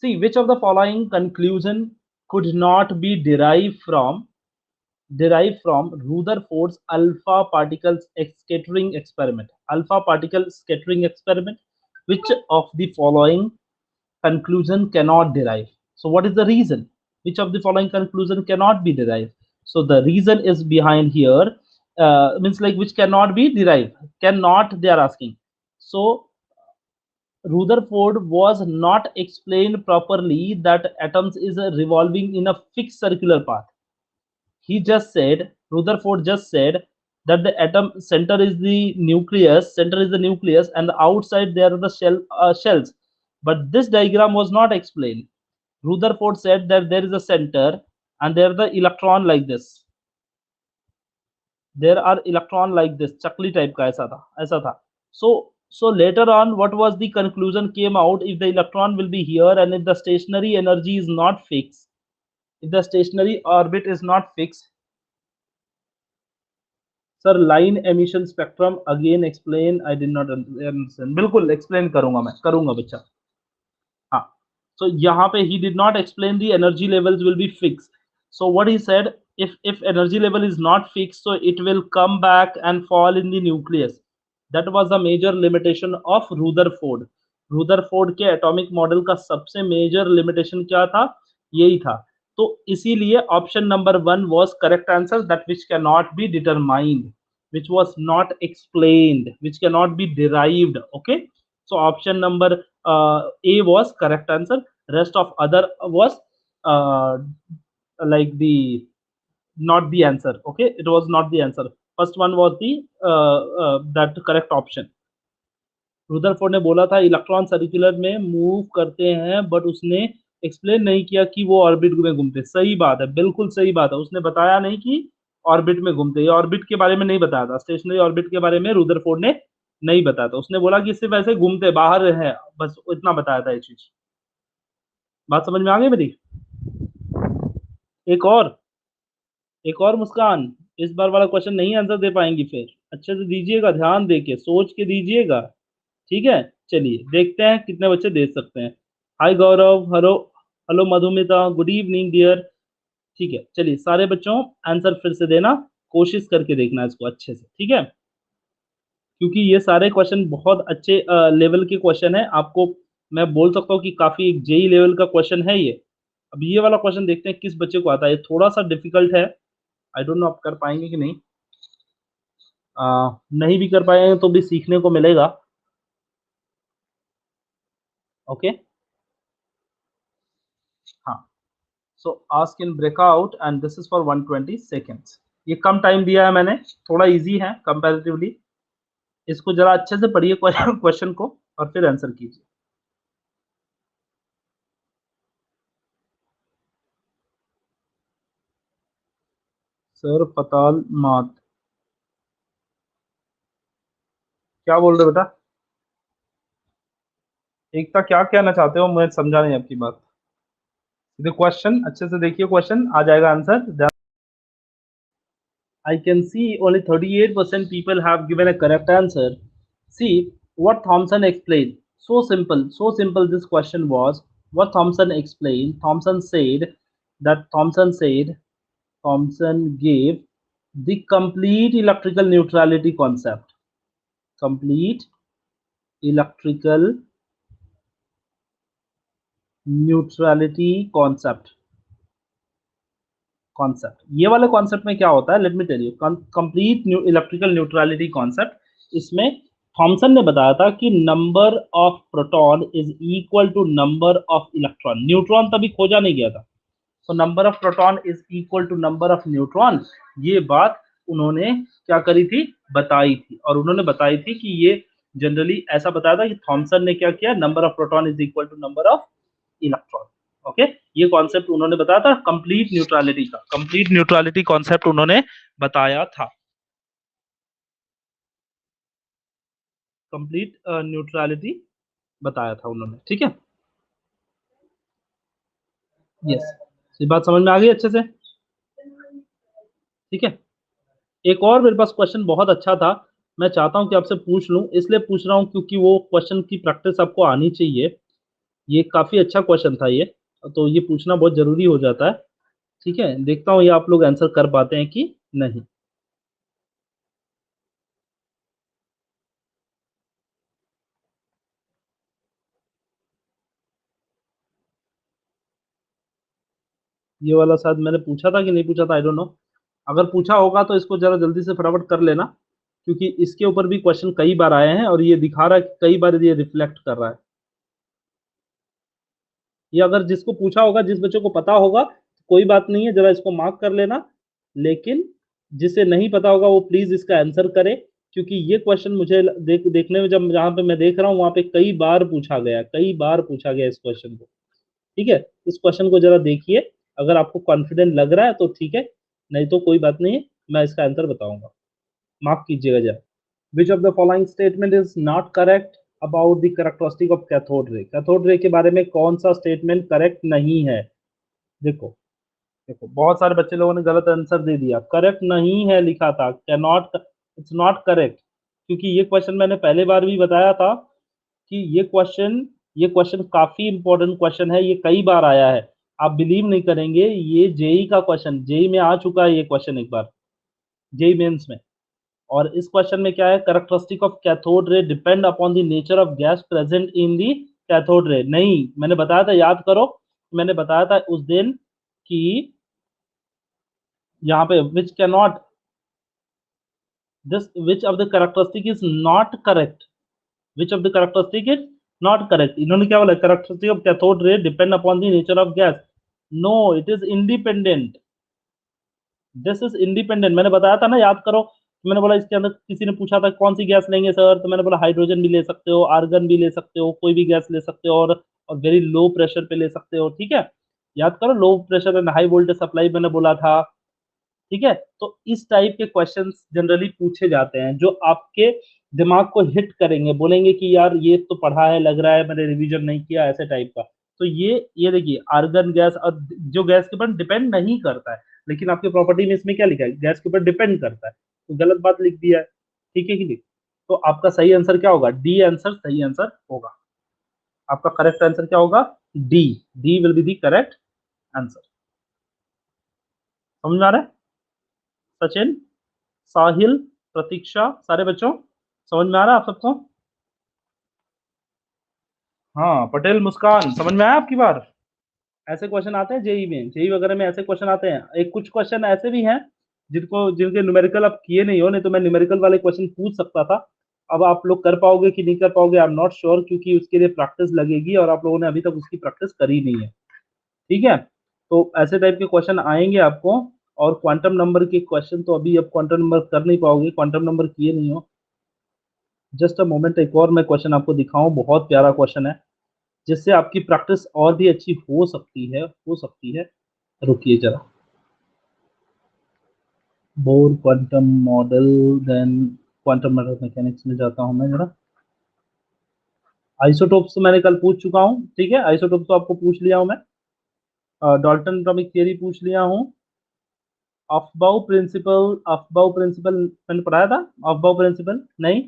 See, which of the following conclusion could not be derived from Rutherford's alpha particles scattering experiment? Alpha particle scattering experiment. Which of the following conclusion cannot derive? So what is the reason? Which of the following conclusion cannot be derived? So the reason is behind here, means like which cannot be derived, cannot they are asking. So Rutherford was not explained properly that atoms is revolving in a fixed circular path. He just said, Rutherford just said that the atom center is the nucleus, and the outside there are the shells. But this diagram was not explained. Rutherford said that there is a center and there are the electron like this. There are electron like this, chakli type का ऐसा था. So later on, what was the conclusion came out? If the electron will be here and if the stationary energy is not fixed, if the stationary orbit is not fixed, sir line emission spectrum again explain, I did not understand. बिल्कुल एक्सप्लेन करूंगा, मैं करूंगा बच्चा। हाँ, so यहाँ पे he did not explain the energy levels will be fixed. So what he said, if energy level is not fixed, so it will come back and fall in the nucleus. That was the major limitation of Rutherford. Rutherford के एटॉमिक मॉडल का सबसे मेजर लिमिटेशन क्या था? यही था। तो इसीलिए option number 1 was correct answer, that which cannot be determined, which was not explained, which cannot be derived. Okay, so option number A was correct answer. Rest of other was uh, like the not the answer. Okay, it was not the answer. First one was the that correct option. Rutherford ने बोला था इलेक्ट्रॉन सर्कुलर में मूव करते हैं, बट उसने एक्सप्लेन नहीं किया कि वो ऑर्बिट में घूमते। सही बात है, बिल्कुल सही बात है, उसने बताया नहीं कि ऑर्बिट में घूमते। ये ऑर्बिट के बारे में नहीं बताया था, स्टेशनरी ऑर्बिट के बारे में रुदरफोर्ड ने नहीं बताया था। उसने बोला कि सिर्फ ऐसे घूमते बाहर है, बस इतना बताया था ये चीज। बात समझ में आ गई मेरी? एक और मुस्कान, इस बार वाला क्वेश्चन नहीं आंसर दे पाएंगी, फिर अच्छे से दीजिएगा, ध्यान देके सोच के दीजिएगा, ठीक है? चलिए देखते हैं कितने बच्चे दे सकते हैं। Hi Gaurav, hello hello Madhumita, good evening dear. ठीक है, चलिए सारे बच्चों आंसर फिर से देना, कोशिश करके देखना इसको अच्छे से, ठीक है? क्योंकि ये सारे क्वेश्चन बहुत अच्छे लेवल के क्वेश्चन है। आपको मैं बोल सकता हूँ कि काफी एक जेई लेवल का क्वेश्चन है ये। अब ये वाला क्वेश्चन देखते हैं किस बच्चे को आता है। ये थोड़ा सा डिफिकल्ट है, आई डोंट नो आप कर पाएंगे कि नहीं। नहीं भी कर पाएंगे तो भी सीखने को मिलेगा। ओके, हाँ। सो ask in breakout and this is for 120 seconds. ये कम टाइम दिया है मैंने, थोड़ा इजी है कंपैरेटिवली। इसको जरा अच्छे से पढ़िए क्वेश्चन को और फिर आंसर कीजिए। सर पताल मात, क्या बोल रहे हो बेटा? एकता क्या कहना चाहते हो, मैं समझा नहीं आपकी बात। क्वेश्चन अच्छे से देखिए, क्वेश्चन आ जाएगा answer. I can see only 38% people have given a correct answer. See what Thomson explained. So simple, so simple this question was. What Thomson explained, Thomson gave the complete electrical neutrality concept. Complete electrical neutrality concept. ये वाले कॉन्सेप्ट में क्या होता है, let me tell you. Complete electrical neutrality concept, इसमें थॉमसन ने बताया था कि number of proton is equal to number of electron. Neutron तभी खोजा नहीं गया था, तो number of proton is equal to number of neutron. ये बात उन्होंने क्या करी थी, बताई थी। और उन्होंने बताई थी कि ये जनरली ऐसा बताया था कि थॉमसन ने क्या किया, number of proton is equal to number of electron. Okay, ये कॉन्सेप्ट उन्होंने बताया था कंप्लीट न्यूट्रलिटी का। कंप्लीट न्यूट्रलिटी कॉन्सेप्ट उन्होंने बताया था। कंप्लीट न्यूट्रलिटी बताया था उन्होंने, ठीक है? यस, ये बात समझ में आ गई अच्छे से, ठीक है? एक और मेरे पास क्वेश्चन बहुत अच्छा था, मैं चाहता हूं कि आपसे पूछ लूं, इसलिए पूछ रहा हूं क्योंकि वो क्वेश्चन की प्रैक्टिस आपको आनी चाहिए। ये काफी अच्छा क्वेश्चन था ये, तो ये पूछना बहुत जरूरी हो जाता है, ठीक है? देखता हूँ ये आप लोग आंसर कर पाते हैं कि नहीं। ये वाला शायद मैंने पूछा था कि नहीं पूछा था, आई डोंट नो। अगर पूछा होगा तो इसको जरा जल्दी से फटाफट कर लेना, क्योंकि इसके ऊपर भी क्वेश्चन कई बार आए हैं और ये दिखा रहा है कि कई बार ये रिफ्लेक्ट कर रहा है। ये अगर जिसको पूछा होगा, जिस बच्चे को पता होगा, कोई बात नहीं है, जरा इसको मार्क कर लेना। लेकिन जिसे नहीं पता होगा वो प्लीज इसका आंसर करे, क्योंकि ये क्वेश्चन मुझे देखने में, जब जहां पे मैं देख रहा हूँ वहां पे कई बार पूछा गया, कई बार पूछा गया इस क्वेश्चन को, ठीक है? इस क्वेश्चन को जरा देखिए, अगर आपको कॉन्फिडेंट लग रहा है तो ठीक है, नहीं तो कोई बात नहीं है, मैं इसका आंसर बताऊंगा। मार्क कीजिएगा जरा। विच of the following statement is not correct about the characteristic of cathode रे? कैथोड रे के बारे में कौन सा स्टेटमेंट करेक्ट नहीं है? देखो, देखो बहुत सारे बच्चे लोगों ने गलत आंसर दे दिया, करेक्ट नहीं है लिखा था, can not, it's not correct. क्योंकि ये क्वेश्चन मैंने पहले बार भी बताया था कि ये क्वेश्चन काफी इंपॉर्टेंट क्वेश्चन है, ये कई बार आया है। आप बिलीव नहीं करेंगे, ये जेई का क्वेश्चन, जेई में आ चुका है ये क्वेश्चन एक बार, जेई मेंस में। और इस क्वेश्चन में क्या है, characteristic of cathode ray depend upon the nature of gas present in the cathode ray. नहीं, मैंने बताया था, याद करो, मैंने बताया था उस दिन कि यहाँ पे which can not, this which of the characteristic is not correct, which of the characteristic is not correct. इन्होंने क्या बोला, characteristic of cathode ray depend upon the nature of gas. No, it is independent. This is independent. मैंने बताया था ना, याद करो। मैंने बोला इसके अंदर किसी ने पूछा था कौन सी गैस लेंगे सर, तो मैंने बोला हाइड्रोजन भी ले सकते हो, आर्गन भी ले सकते हो, कोई भी गैस ले सकते हो, और वेरी लो प्रेशर पे ले सकते हो, ठीक है। याद करो, low pressure and high voltage supply मैंने बोला था, ठीक है। तो इस टाइप के क्वेश्चंस जनरली पूछे जाते हैं जो आपके दिमाग को हिट करेंगे, बोलेंगे कि यार ये तो पढ़ा है, लग रहा है मैंने रिवीजन नहीं किया, ऐसे टाइप का। तो ये देखिए, आर्गन गैस, और जो गैस के ऊपर डिपेंड नहीं करता है, लेकिन आपके प्रॉपर्टी में इसमें क्या लिखा है, गैस के ऊपर डिपेंड करता है, तो गलत बात लिख दिया है, ठीक है कि नहीं। तो आपका सही आंसर क्या होगा, डी आंसर सही आंसर होगा। आपका करेक्ट आंसर क्या होगा, D. D will be the correct answer. समझ में आ रहा है? सचिन, साहिल, प्रतीक्षा, सारे बच्चों समझ में आ रहा है आप सबको? हाँ, पटेल, मुस्कान, समझ में आया आपकी बार? ऐसे क्वेश्चन आते हैं जेई में, जेई वगैरह में ऐसे क्वेश्चन आते हैं। एक कुछ क्वेश्चन ऐसे भी हैं जिनके न्यूमेरिकल आप किए नहीं हो, नहीं तो मैं न्यूमेरिकल वाले क्वेश्चन पूछ सकता था। अब आप लोग कर पाओगे कि नहीं कर पाओगे, आई एम नॉट श्योर, क्योंकि उसके लिए प्रैक्टिस लगेगी और आप लोगों ने अभी तक उसकी प्रैक्टिस करी नहीं है, ठीक है। तो ऐसे टाइप के क्वेश्चन आएंगे आपको। और क्वांटम नंबर के क्वेश्चन तो अभी अब क्वांटम नंबर कर नहीं पाओगे, क्वांटम नंबर किए नहीं हो। जस्ट अ मोमेंट, एक और मैं क्वेश्चन आपको दिखाऊं, बहुत प्यारा क्वेश्चन है, जिससे आपकी प्रैक्टिस और भी अच्छी हो सकती है। रुकिए जरा, Bohr quantum model, then quantum mechanics में जाता हूं मैं जरा। आइसोटोप्स तो मैंने कल पूछ चुका हूं, ठीक है, आइसोटोप्स तो आपको पूछ लिया हूं मैं। डाल्टन एटॉमिक थियरी पूछ लिया हूं। अफबाउ प्रिंसिपल मैंने पढ़ाया था। अफबाउ प्रिंसिपल नहीं।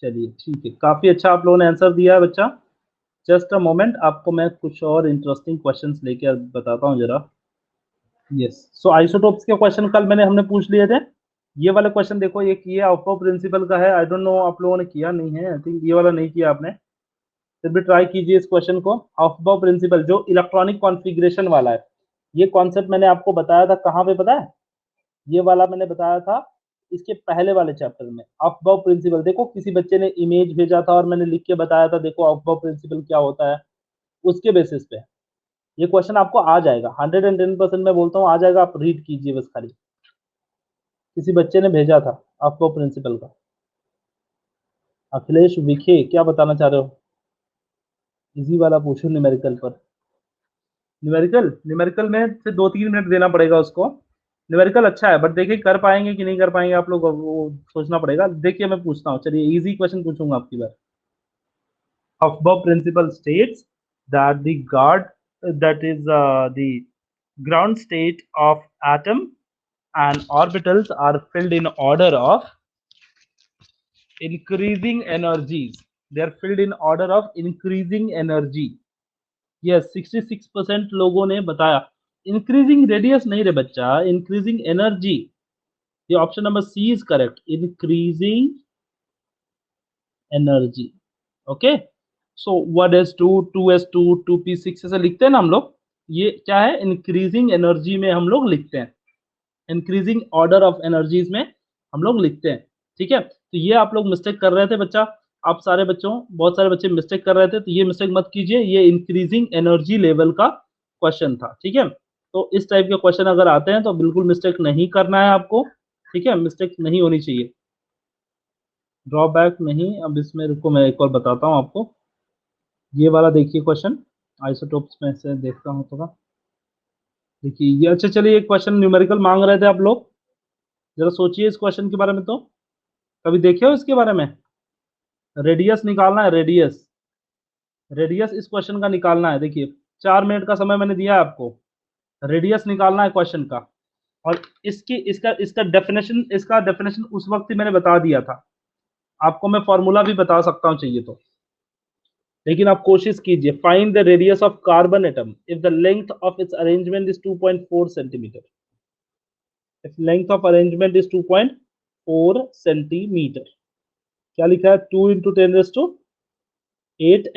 चलिए ठीक है, काफी अच्छा आप लोगों ने आंसर दिया है बच्चा। जस्ट अ मोमेंट, आपको मैं कुछ और इंटरेस्टिंग क्वेश्चंस लेके बताता हूँ जरा। यस, सो आइसोटोप्स के क्वेश्चन कल हमने पूछ लिए थे। ये वाला क्वेश्चन देखो, ये अफबाउ प्रिंसिपल का है, आई डोंट नो आप लोगों ने किया नहीं है, आई थिंक ये वाला नहीं किया आपने। फिर भी ट्राई कीजिए इस क्वेश्चन को। अफबाउ प्रिंसिपल जो इलेक्ट्रॉनिक कॉन्फ़िगरेशन वाला है, ये कॉन्सेप्ट मैंने आपको बताया था कहाँ पे पता है? ये वाला मैंने बताया था इसके पहले वाले चैप्टर में। अफबाउ प्रिंसिपल, देखो किसी बच्चे ने इमेज भेजा था और मैंने लिख के बताया था, देखो अफबाउ प्रिंसिपल क्या होता है, उसके बेसिस पे ये क्वेश्चन आपको आ जाएगा, 110% मैं बोलता हूँ आ जाएगा। आप रीड कीजिए बस खाली। किसी बच्चे ने भेजा था अफबाउ प्रिंसिपल का। अखिलेश विखे, क्या बताना चाह रहे हो? इजी वाला पूछो न्यूमेरिकल पर। न्यूमेरिकल न्यूमेरिकल में से 2-3 मिनट देना पड़ेगा उसको। न्यूमेरिकल अच्छा है, बट देखिए कर पाएंगे कि नहीं कर पाएंगे आप लोग, वो सोचना पड़ेगा। देखिए मैं पूछता हूँ, चलिए इजी क्वेश्चन पूछूंगा आपकी बार। Hofbauer principle states that the ground state of atom and orbitals are filled in order of increasing energies. They are filled in order of increasing energy. Yes, 66% लोगों ने बताया। इंक्रीजिंग रेडियस नहीं रे बच्चा, इंक्रीजिंग एनर्जी। ये option number C is correct, increasing energy. Okay, so 1s2, 2s2, 2p6 ऐसे लिखते हैं ना हम लोग। ये क्या है, इंक्रीजिंग एनर्जी में हम लोग लिखते हैं, इंक्रीजिंग ऑर्डर ऑफ एनर्जीज में हम लोग लिखते हैं, ठीक है। तो ये आप लोग मिस्टेक कर रहे थे बच्चा, आप सारे बच्चों, बहुत सारे बच्चे मिस्टेक कर रहे थे, तो ये मिस्टेक मत कीजिए। ये इंक्रीजिंग एनर्जी लेवल का क्वेश्चन था, ठीक है। तो इस टाइप के क्वेश्चन अगर आते हैं तो बिल्कुल मिस्टेक नहीं करना है आपको, ठीक है, मिस्टेक नहीं होनी चाहिए। ड्रॉबैक नहीं, अब इसमें रुको मैं एक और बताता हूँ आपको। ये वाला देखिए क्वेश्चन, आइसोटोप्स में से देखता हूँ थोड़ा। देखिए ये, अच्छा चलिए, एक क्वेश्चन न्यूमेरिकल मांग रहे थे आप लोग, जरा सोचिए इस क्वेश्चन के बारे में। तो कभी देखे हो इसके बारे में? रेडियस निकालना है, रेडियस। रेडियस इस क्वेश्चन का निकालना है। देखिए 4 मिनट का समय मैंने दिया है आपको, रेडियस निकालना है क्वेश्चन का। और इसकी इसका इसका डेफिनेशन उस वक्त ही मैंने बता दिया था आपको। मैं फॉर्मूला भी बता सकता हूँ चाहिए तो, लेकिन आप कोशिश कीजिए। Find the radius of carbon atom if the length of its arrangement is 2.4 centimetre. If length of arrangement is 2.4 centimetre. क्या लिखा है, 2 × 10⁸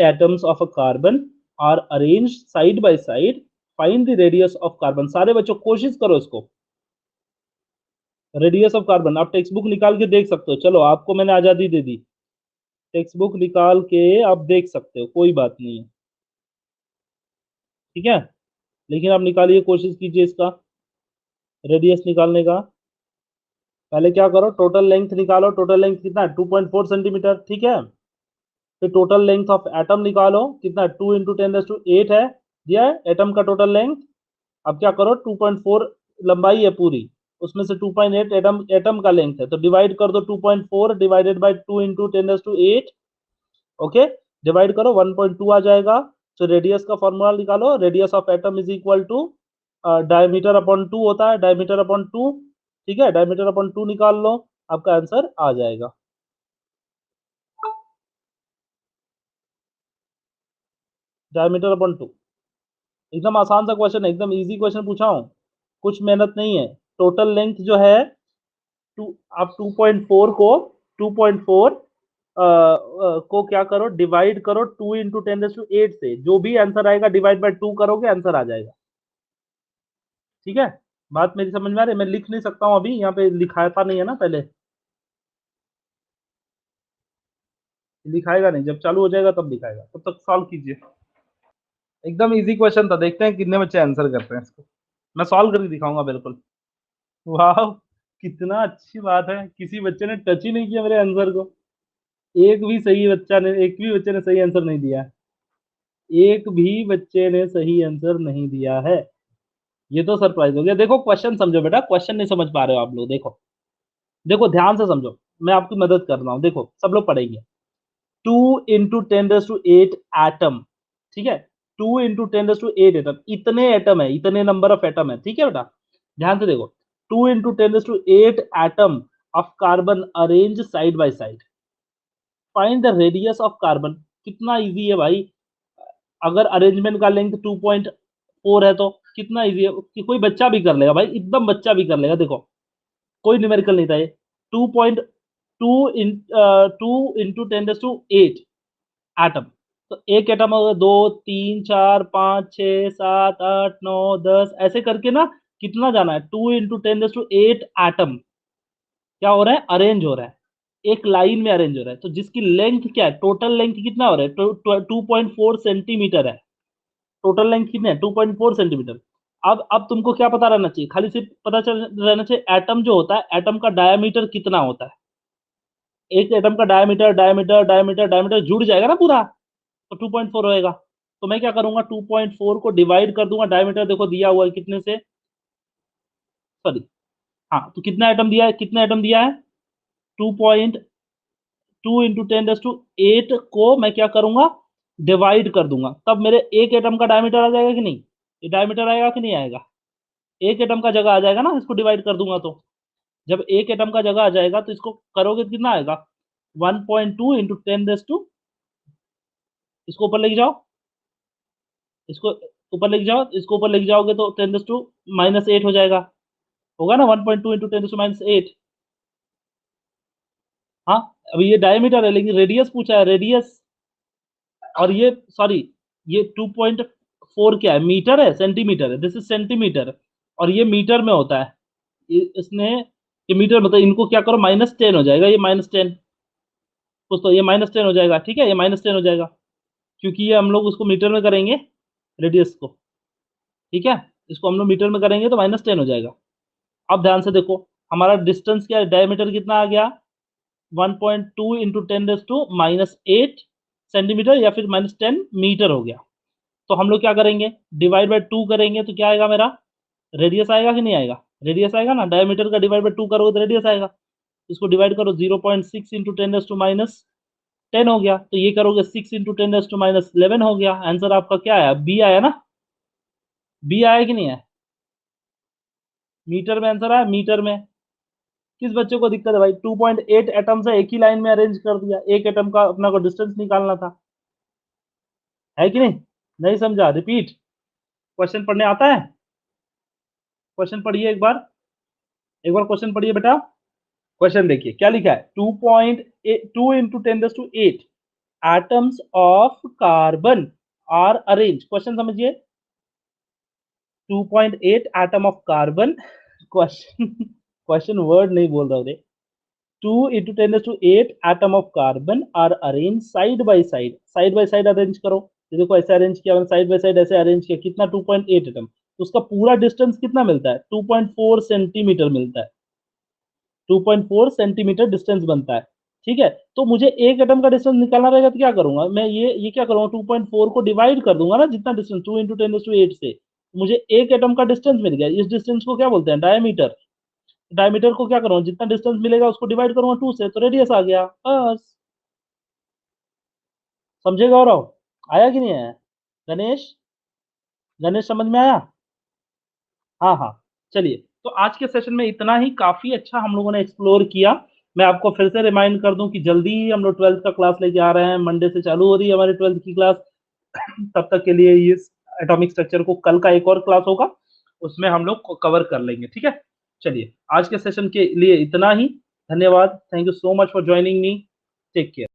atoms of a carbon are arranged side by side. Find the radius of carbon। सारे बच्चों कोशिश करो इसको, रेडियस ऑफ कार्बन। आप टेक्स्ट बुक निकाल के देख सकते हो, चलो आपको मैंने आजादी दे दी, टेक्स्ट बुक निकाल के आप देख सकते हो, कोई बात नहीं है। ठीक है, लेकिन आप निकालिए, कोशिश कीजिए इसका रेडियस निकालने का। पहले क्या करो, टोटल लेंथ निकालो। टोटल लेंथ कितना है? 2.4 सेंटीमीटर। ठीक है, फिर टोटल लेंथ ऑफ एटम निकालो, कितना? 2 इंटू 10⁸ है, दिया है एटम का टोटल लेंथ। अब क्या करो, 2.4 लंबाई है पूरी, उसमें से 2.8 एटम एटम का लेंथ है, तो डिवाइड कर दो 2.4 divided by 2 into 10⁸। Okay, divide करो 1.2 आ जाएगा। तो रेडियस का फॉर्मूला निकालो, radius of atom is equal to diameter upon 2 होता है, डायमीटर अपॉन 2। ठीक है, डायमीटर अपॉन 2 निकाल लो, आपका आंसर आ जाएगा। डायमीटर अपॉन 2, एकदम आसान सा क्वेश्चन है, एकदम इजी क्वेश्चन पूछा हूँ, कुछ मेहनत नहीं है। टोटल लेंथ जो है टू, आप 2.4 को 2.4 को क्या करो, डिवाइड करो 2 इंटू 10⁸ से, जो भी आंसर आएगा डिवाइड बाय 2 करोगे, आंसर आ जाएगा। ठीक है, बात मेरी समझ में आ रही है? मैं लिख नहीं सकता हूँ अभी, यहाँ पे लिखाता नहीं है ना, पहले लिखाएगा नहीं, जब चालू हो जाएगा तब दिखाएगा, तब तक सॉल्व कीजिए। एकदम इजी क्वेश्चन था, देखते हैं कितने बच्चे आंसर करते हैं इसको। मैं सॉल्व करके दिखाऊंगा बिल्कुल। वाह, कितना अच्छी बात है, किसी बच्चे ने टच ही नहीं किया मेरे आंसर को। एक भी बच्चे ने सही आंसर नहीं दिया है। एक भी बच्चे ने सही आंसर नहीं दिया है। ये तो सरप्राइज हो गया। देखो क्वेश्चन समझो बेटा, क्वेश्चन नहीं समझ पा रहे हो आप लोग, देखो देखो ध्यान से समझो, मैं आपकी मदद कर रहा हूँ, देखो सब लोग पढ़ेंगे। 2 इंटू 10⁸ एटम, ठीक है, 2 इंटू 10⁸ एटम, इतने एटम है, इतने नंबर ऑफ एटम है। ठीक है बेटा, ध्यान से देखो, 2 into 10⁸ atom of carbon arrange side by side, find the radius of carbon. कितना इजी है भाई, अगर अरेंजमेंट का लेंथ 2.4 है तो कितना इजी है कि कोई बच्चा भी कर लेगा भाई, एकदम बच्चा भी कर लेगा। देखो कोई न्यूमेरिकल नहीं था ये। 2.2 इंटू 10⁸ एटम, तो एक एटम होगा, 2 3 4 5 6 7 8 9 10, ऐसे करके ना कितना जाना है, 2 इंटू 10⁸ एटम क्या हो रहा है, अरेंज हो रहा है, एक लाइन में अरेंज हो रहा है। तो जिसकी लेंथ क्या है, टोटल लेंथ कितना हो रहा है, 2.4 सेंटीमीटर है। टोटल लेंथ कितने है, 2.4 सेंटीमीटर। अब तुमको क्या पता रहना चाहिए, खाली सिर्फ पता चल रहना चाहिए एटम जो होता है, एटम का डायमीटर कितना होता है। एक एटम का डायमीटर डायमीटर डायमीटर डायमीटर जुड़ जाएगा ना पूरा, तो 2.4 होएगा। तो मैं क्या करूंगा, 2.4 को डिवाइड कर दूंगा, डायमीटर देखो दिया हुआ है कितने से, सॉरी, हाँ, तो कितना एटम दिया है, कितना एटम दिया है, 2.2 इंटू 10⁸ को मैं क्या करूंगा, डिवाइड कर दूंगा, तब मेरे एक एटम का डायमीटर आ जाएगा कि नहीं, ये डायमीटर आएगा कि नहीं आएगा, एक एटम का जगह आ जाएगा ना, इसको डिवाइड कर दूंगा तो। जब एक एटम का जगह आ जाएगा तो इसको करोगे तो कितना आएगा, 1.2 इंटू 10⁻, इसको ऊपर लेके जाओ, इसको ऊपर लेके जाओ, इसको ऊपर लेके जाओगे तो 10⁻⁻8 हो जाएगा, होगा ना, 1.2 इंटू 10⁻8। हाँ, अभी ये डायमीटर है, लेकिन रेडियस पूछा है, रेडियस, और ये सॉरी, ये 2.4 क्या है, मीटर है, सेंटीमीटर है, दिस इज सेंटीमीटर, और ये मीटर में होता है, इसने ये मीटर मतलब, इनको क्या करो, -10 हो जाएगा, ये -10, कुछ तो ये -10 हो जाएगा। ठीक है, ये -10 हो जाएगा, क्योंकि ये हम लोग उसको मीटर में करेंगे, रेडियस को। ठीक है, इसको हम लोग मीटर में करेंगे तो -10 हो जाएगा। अब ध्यान से देखो, हमारा डिस्टेंस क्या है, डायमीटर कितना आ गया, 1.2 इंटू 10⁻⁸ सेंटीमीटर, या फिर -10 मीटर हो गया। तो हम लोग क्या करेंगे, डिवाइड बाय 2 करेंगे, तो क्या आएगा मेरा, रेडियस आएगा कि नहीं आएगा, रेडियस आएगा ना, डायमीटर का डिवाइड बाय 2 करोगे तो रेडियस आएगा। इसको डिवाइड करो, 0.6 इंटू 10⁻10 हो गया, तो ये करोगे 6 इंटू 10⁻11 हो गया। आंसर आपका क्या आया, बी आया ना, बी आया कि नहीं आया, मीटर में आंसर आया, मीटर में। किस बच्चे को दिक्कत है भाई, 2.8 एटम से एक ही लाइन में अरेंज कर दिया, एक एटम का अपना को डिस्टेंस निकालना था, है कि नहीं, नहीं समझा, रिपीट, क्वेश्चन पढ़ने आता है, क्वेश्चन पढ़िए एक बार, एक बार क्वेश्चन पढ़िए बेटा। क्वेश्चन देखिए क्या लिखा है, 2 into 10⁸ atoms of carbon are arrange, question समझिए, 2.8 atom of carbon, question question word नहीं बोल रहा हूँ, 2 into 10⁸ atom of carbon are arrange side by side, side by side arrange करो, तो देखो ऐसे अरेंज किया, साइड बाय साइड ऐसे अरेंज किया, कितना 2.8 एटम, तो उसका पूरा डिस्टेंस कितना मिलता है, 2.4 सेंटीमीटर मिलता है, 2.4 सेंटीमीटर डिस्टेंस बनता है। ठीक है, तो मुझे एक एटम का डिस्टेंस निकालना रहेगा तो क्या करूंगा मैं, ये क्या करूंगा, 2.4 को डिवाइड कर दूंगा ना, जितना डिस्टेंस 2 इंटू 10⁸ से, मुझे एक एटम का डिस्टेंस मिल गया। इस डिस्टेंस को क्या बोलते हैं, डायमीटर। डायमीटर को क्या करूंगा, जितना डिस्टेंस मिलेगा उसको डिवाइड करूंगा 2 से, तो रेडियस आ गया बस। समझे गौरव, आया कि नहीं आया? गणेश, गणेश समझ में आया? हाँ हाँ। चलिए, तो आज के सेशन में इतना ही, काफी अच्छा हम लोगों ने एक्सप्लोर किया। मैं आपको फिर से रिमाइंड कर दूं कि जल्दी ही हम लोग 12th का क्लास लेके आ रहे हैं, मंडे से चालू हो रही है हमारी 12th की क्लास। तब तक के लिए इस एटॉमिक स्ट्रक्चर को, कल का एक और क्लास होगा उसमें हम लोग कवर कर लेंगे, ठीक है। चलिए, आज के सेशन के लिए इतना ही। धन्यवाद, thank you so much for joining me, take care.